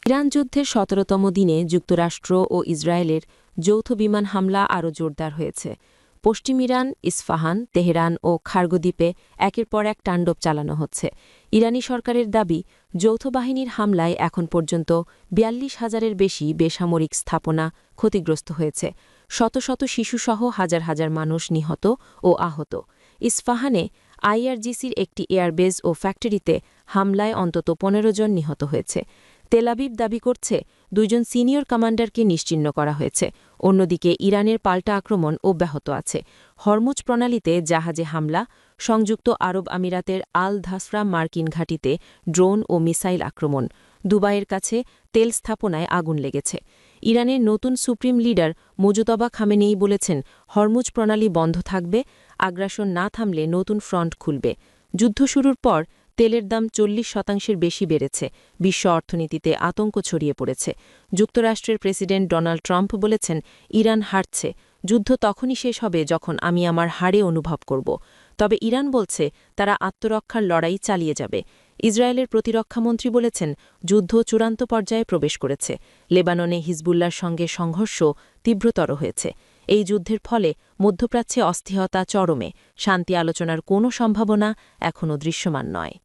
Iran যুদ্ধের ১৭তম দিনে যুক্তরাষ্ট্র ও ইসরায়েলের যৌথ বিমান হামলা আরও জোরদার হয়েছে। পশ্চিম ইরান, ইস্পাহান, তেহরান ও খার্গো দ্বীপে একের পর এক তাণ্ডব চালানো হচ্ছে। ইরানি সরকারের দাবি, যৌথ বাহিনীর হামলায় এখন পর্যন্ত ৪২,০০০-এর বেশি বেসামরিক স্থাপনা ক্ষতিগ্রস্ত হয়েছে। শত শত শিশুসহ হাজার হাজার মানুষ নিহত ও আহত। ইস্পাহানে আইআরজিসির একটি এয়ারবেজ ও ফ্যাক্টরিতে হামলায় অন্তত ১৫ জন নিহত হয়েছে। তেল আবিব দাবি করছে ২ জন সিনিয়র কমান্ডারকে নিশ্চিহ্ন করা হয়েছে। অন্যদিকে ইরানের পাল্টা আক্রমণ অব্যাহত আছে। হরমুজ প্রণালীতে জাহাজে হামলা, সংযুক্ত আরব আমিরাতের আল ধাসরা মার্কিন ঘাঁটিতে ড্রোন ও মিসাইল আক্রমণ, দুবাইয়ের কাছে তেল স্থাপনায় আগুন লেগেছে। ইরানের নতুন সুপ্রিম লিডার মুজতবা খামেনেই বলেছেন, হরমুজ প্রণালী বন্ধ থাকবে, আগ্রাসন না থামলে নতুন ফ্রন্ট খুলবে। যুদ্ধ শুরুর পর তেলের দাম ৪০% বেশি বেড়েছে। বিশ্ব অর্থনীতিতে আতঙ্ক ছড়িয়ে পড়েছে। যুক্তরাষ্ট্রের প্রেসিডেন্ট ডোনাল্ড ট্রাম্প বলেছেন, ইরান হারছে, যুদ্ধ তখনই শেষ হবে যখন আমি আমার হারে অনুভব করব। তবে ইরান বলছে তারা আত্মরক্ষার লড়াই চালিয়ে যাবে। ইসরায়েলের প্রতিরক্ষামন্ত্রী বলেছেন, যুদ্ধ চূড়ান্ত পর্যায়ে প্রবেশ করেছে। লেবাননে হিজবুল্লার সঙ্গে সংঘর্ষ তীব্রতর হয়েছে। এই যুদ্ধের ফলে মধ্যপ্রাচ্যে অস্থিরতা চরমে। শান্তি আলোচনার কোনো সম্ভাবনা এখনও দৃশ্যমান নয়।